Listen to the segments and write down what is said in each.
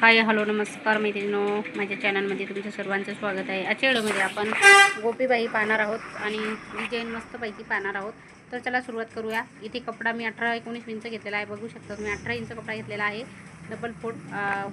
Hi hello नमस्कार मैत्रिणींनो, माझ्या चॅनलमध्ये तुमचं सर्वांचं स्वागत आहे। आजच्या व्हिडिओमध्ये आपण गोपीबाई पाहणार आहोत आणि डिझाईन मस्तपैकी पाहणार आहोत। तर चला सुरुवात करूया। इथे कपडा मी 18-19 इंच घेतलेला आहे, बघू शकता तुम्ही 18 इंच कपडा घेतलेला आहे। डबल फोल्ड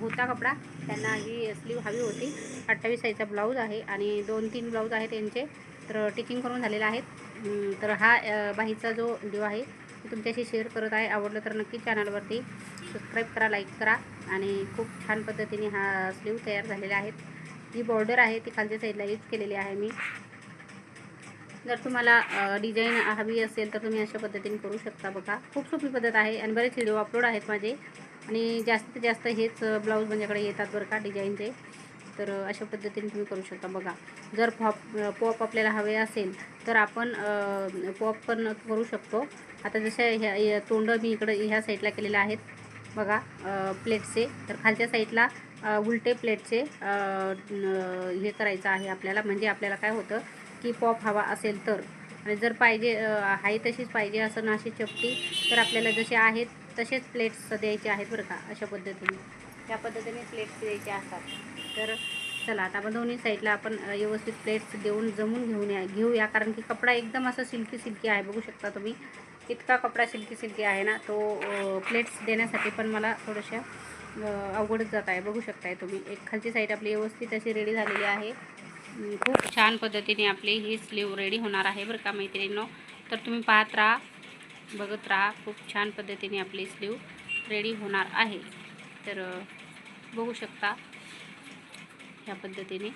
होता कपडा, त्यांना ही स्लीव हवी होती। 28 साईजचा ब्लाऊज आहे आणि 2-3 ब्लाऊज आहेत त्यांचे, तर टिचिंग करून झालेले आहेत। तर हा बाईचा जो व्हिडिओ आहे मी तुमच्याशी शेअर करत आहे। आवडलं तर नक्की चॅनलवरती सबस्क्राईब करा, लाईक करा आणि खूप छान पद्धतीने हा स्लीव तयार झालेला आहे। जी बॉर्डर आहे ती खालच्या साईडला यूज केलेली आहे मी। जर तुम्हाला डिझाईन हवी असेल तर तुम्ही अशा पद्धतीने करू शकता। बघा खूप सोपी पद्धत आहे आणि बरेच व्हिडिओ अपलोड आहेत माझे आणि जास्तीत जास्त हेच ब्लाऊज माझ्याकडे येतात बरं का डिझाईनचे। तर अशा पद्धतीने तुम्ही करू शकता। बघा जर पॉप आपल्याला हवे असेल तर आपण पॉप पण करू शकतो। आता जसं ह्या तोंड मी इकडे ह्या साईडला केलेले आहेत बघा प्लेटचे, तर खालच्या साईडला उलटे प्लेटचे हे करायचं आहे आपल्याला। म्हणजे आपल्याला काय होतं की पॉप हवा असेल तर, आणि जर पाहिजे आहे तशीच पाहिजे असं नाशी चपटी, तर आपल्याला जसे आहेत तसेच प्लेट्स द्यायचे आहेत बरं का। अशा पद्धतीने त्या पद्धतीने प्लेट्स द्यायचे असतात। तर चला आता आपण दोन्ही साईडला आपण व्यवस्थित प्लेट्स देऊन जमून घेऊया, कारण की कपडा एकदम असा सिल्की आहे। बघू शकता तुम्ही इतका कपडा सिल्की आहे ना, तो प्लेट्स देण्यासाठी पण मला थोड्याशा अवघडच जात आहे। बघू शकताय तुम्ही एक खालची साईड आपली व्यवस्थित अशी रेडी झालेली आहे। खूप छान पद्धतीने आपली ही स्लीव रेडी होणार आहे बरं का मैत्रिणींनो। तर तुम्ही पाहत राहा, बघत राहा, खूप छान पद्धतीने आपली स्लीव रेडी होणार आहे। तर बघू शकता ह्या पद्धतीने।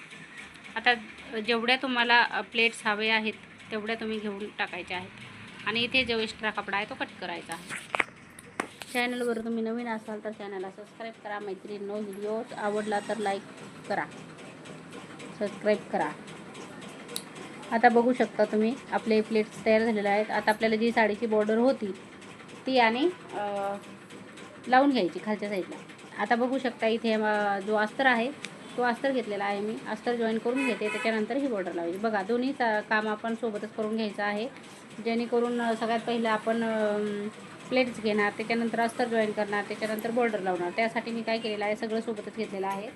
आता जेवढ्या तुम्हाला प्लेट्स हवे आहेत तेवढ्या तुम्ही घेऊन टाकायच्या आहेत आणि इथे जो एक्स्ट्रा कपडा आहे तो कट करायचा आहे। चॅनलवर तुम्ही नवीन असाल तर चॅनलला सबस्क्राईब करा मैत्रिणींनो। व्हिडिओ आवडला तर लाईक करा, सबस्क्राईब करा। आता बघू शकता तुम्ही आपले प्लेट्स तयार झालेले आहेत। आता आपल्याला जी साडीची बॉर्डर होती ती आणि लावून घ्यायची खालच्या साईडला। आता बघू शकता इथे जो अस्तर आहे तो अस्तर घेतलेला आहे मी, अस्तर जॉईन करून घेते, त्याच्यानंतर ही बॉर्डर लावायची। बघा दोन्ही काम आपण सोबतच करून घ्यायचं आहे, जेणेकरून सगळ्यात पहिलं आपण प्लेट्स घेणार, त्याच्यानंतर अस्तर जॉईन करणार, त्याच्यानंतर बॉर्डर लावणार। त्यासाठी मी काय केलेलं आहे सगळं सोबतच घेतलेलं आहे।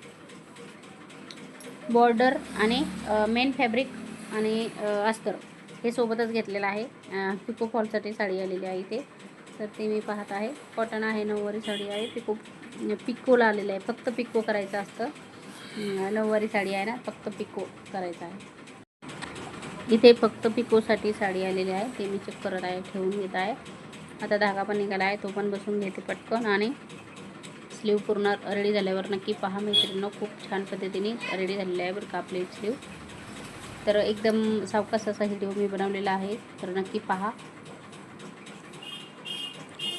बॉर्डर आणि मेन फॅब्रिक आणि अस्तर हे सोबतच घेतलेलं आहे। पिको फॉलसाठी साडी आलेली आहे इथे, तर ते मी पाहत आहे। कॉटन आहे, नऊवारी साडी आहे, पिकोला आलेलं आहे, फक्त पिको करायचं असतं। नऊवारी साडी आहे ना, फक्त पिको करायचं आहे। इथे फक्त पिकोसाठी साडी आलेली आहे, ते मी चेक करत आहे, ठेवून घेत आहे। आता धागा पण निघाला आहे, तो पण बसून घेते पटकन। आणि स्लीव पूर्ण रेडी झाल्यावर नक्की पहा मैत्रिणींनो, खूप छान पद्धतीने रेडी झालेली आहे बरं का आपली स्लीव। तर एकदम सावकाश असा व्हिडिओ मी बनवलेला आहे, तर नक्की पहा।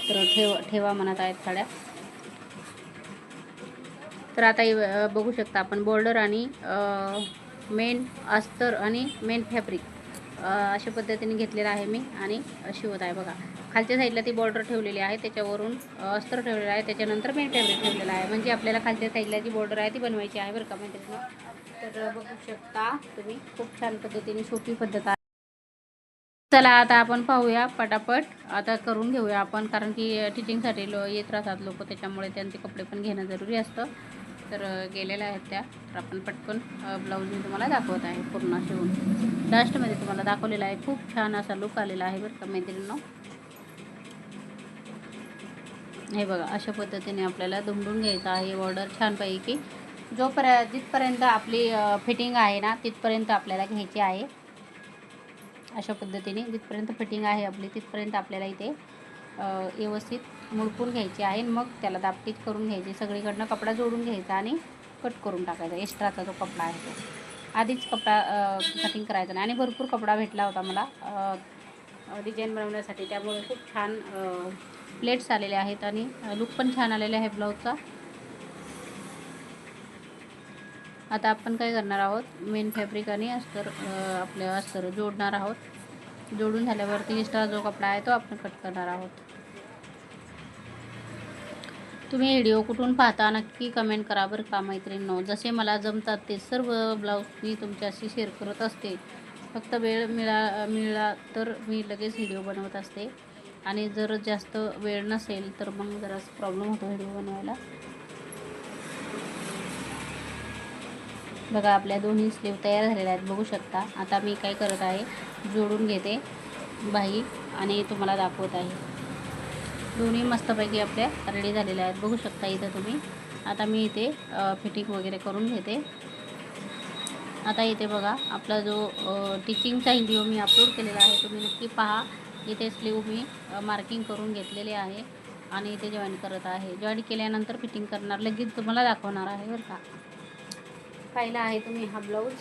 तर ठेवा म्हणत आहेत साड्या। तर आता बघू शकता आपण बॉर्डर आणि मेन अस्तर आणि मेन फॅब्रिक अशा पद्धतीने घेतलेला आहे मी आणि शिवत आहे। बघा खालच्या साईडला ती बॉर्डर ठेवलेली आहे, त्याच्यावरून अस्तर ठेवलेलं आहे, त्याच्यानंतर मेन फॅब्रिक ठेवलेलं आहे। म्हणजे आपल्याला खालच्या साईडला जी बॉर्डर आहे ती बनवायची आहे बरं का मैत्रिणींनो। तर बघू शकता तुम्ही खूप छान पद्धतीने सोपी पद्धत आहे। चला आता आपण पाहूया पटापट, आता करून घेऊया आपण, कारण की टीचिंगसाठी येत राहतात लोक, त्याच्यामुळे त्यांचे कपडे पण घेणं जरुरी असतं। तर गेलेल्या आहेत त्या, तर आपण पटकन ब्लाऊज मी तुम्हाला दाखवत आहे पूर्ण शिवून। लास्टमध्ये तुम्हाला दाखवलेला आहे, खूप छान असा लुक आलेला आहे बरं का मैत्रिणींनो। हे बघा अशा पद्धतीने आपल्याला दुमडून घ्यायचं आहे बॉर्डर छानपैकी। जिथपर्यंत आपली फिटिंग आहे ना तिथपर्यंत आपल्याला घ्यायची आहे। अशा पद्धतीने जिथपर्यंत फिटिंग आहे आपली तिथपर्यंत आपल्याला इथे व्यवस्थित मुडपून घ्यायची आहे। मग त्याला दाबटीच करून घ्यायची, सगळीकडनं कपडा जोडून घ्यायचा आणि कट करून टाकायचा। एक्स्ट्राचा जो कपडा आहे तो आधीच कपडा कटिंग करायचा नाही। आणि भरपूर कपडा भेटला होता मला डिझाईन बनवण्यासाठी, त्यामुळे खूप छान प्लेट्स आलेले आहेत आणि लुक पण छान आलेले आहे ब्लाऊजचा। आता आपण काय करणार आहोत, मेन फॅब्रिक आणि अस्तर आपले अस्तर जोडणार आहोत। जोडून झाल्यावरती एक्स्ट्रा जो कपडा आहे तो आपण कट करणार आहोत। तुम्ही व्हिडिओ कुठून पाहता नक्की कमेंट करा बरं का मैत्रिणींनो। जसे मला जमतात ते सर्व ब्लाऊज मी तुमच्याशी शेअर करत असते। फक्त वेळ मिळाला तर मी लगेच व्हिडिओ बनवत असते, आणि जर जास्त वेळ नसेल तर मग जरा प्रॉब्लेम होतो व्हिडिओ बनवायला। बघा आपल्या दोन्ही स्लीव तयार झालेल्या आहेत, बघू शकता. आता मी काय करत आहे, जोडून घेते बाही आणि तुम्हाला दाखवत आहे. दोन्ही मस्तपैकी आपल्या रेडी झालेल्या आहेत, बघू शकता इथं तुम्ही. आता मी इथे फिटिंग वगैरे करून घेते. आता इथे बघा आपला जो टिचिंगचा व्हिडिओ मी अपलोड केलेला आहे, तुम्ही नक्की पहा. इथे स्लीव मी मार्किंग करून घेतलेले आहे आणि इथे जॉईन करत आहे. जॉईन केल्यानंतर फिटिंग करणार, लगेच तुम्हाला दाखवणार आहे बरं का. पाहिला आहे तुम्ही हा ब्लाऊज.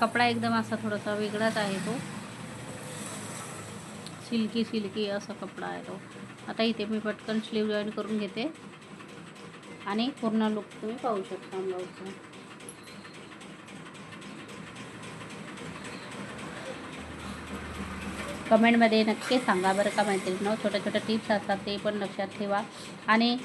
कपडा एकदम असा थोडासा वेगळाच आहे, तो सिल्की असा कपडा आहे तो. आता इथे मी पटकन स्लीव जॉईन करून घेते आणि पूर्ण लुक तुम्ही पाहू शकता ब्लाऊजचा. कमेंटमध्ये नक्की सांगा बरं का मैत्रिणींनो. छोट्या छोट्या टिप्स असतात ते पण लक्षात ठेवा. आणि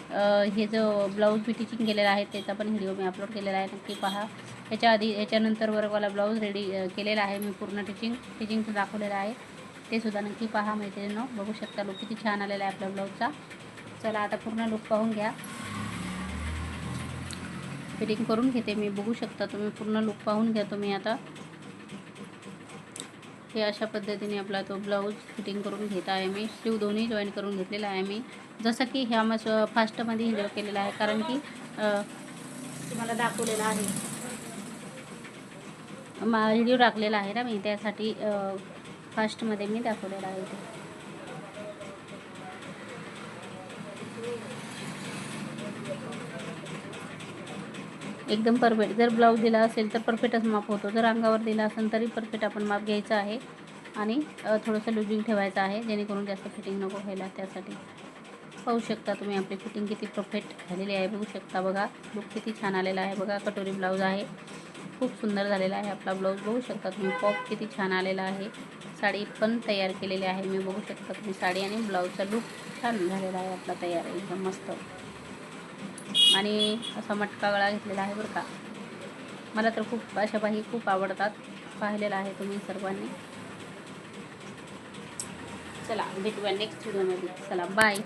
हे जो ब्लाऊज मी टिचिंग केलेला आहे त्याचा पण व्हिडिओ मी अपलोड केलेला आहे, नक्की पहा. याच्यानंतर वर्कवाला ब्लाऊज रेडी केलेला आहे मी, पूर्ण टिचिंगचं दाखवलेलं आहे, ते सुद्धा नक्की पहा मैत्रिणींनो. बघू शकता लुक किती छान आलेला आहे आपल्या ब्लाऊजचा. चला आता पूर्ण लुक पाहून घ्या. फिटिंग करून घेते मी, बघू शकता तुम्ही. पूर्ण लुक पाहून घ्या तुम्ही. आता हे अशा पद्धतीने आपला तो ब्लाऊज फिटिंग करून घेत आहे मी. स्लीव दोन्ही जॉईन करून घेतलेला आहे मी, जसं की ह्या फास्टमध्ये व्हिडिओ केलेला आहे, कारण की तुम्हाला दाखवलेला आहे, व्हिडिओ टाकलेला आहे ना मी, त्यासाठी फास्टमध्ये मी दाखवलेला आहे ते. एकदम परफेक्ट. जर ब्लाऊज दिला असेल तर परफेक्टच माप होतो, जर अंगावर दिला असेल तरी परफेक्ट आपण माप घ्यायचं आहे आणि थोडंसं लुजिंग ठेवायचं आहे, जेणेकरून जास्त फिटिंग नको व्हायला. त्यासाठी पाहू शकता तुम्ही आपली फिटिंग किती परफेक्ट झालेली आहे, बघू शकता. बघा लुक किती छान आलेला आहे. बघा कटोरी ब्लाऊज आहे, खूप सुंदर झालेला आहे आपला ब्लाऊज. बघू शकता तुम्ही. पॉप किती छान आलेला आहे. साडी पण तयार केलेली आहे मी, बघू शकता तुम्ही. साडी आणि ब्लाऊजचा लुक छान झालेला आहे आपला तयार, एकदम मस्त. आणि असा मटका गळा घेतलेला आहे बरं का. मला तर खूप अशा बाही खूप आवडतात, पाहिलेलं आहे तुम्ही सर्वांनी. चला भेटूया नेक्स्ट व्हिडिओमध्ये. चला बाय.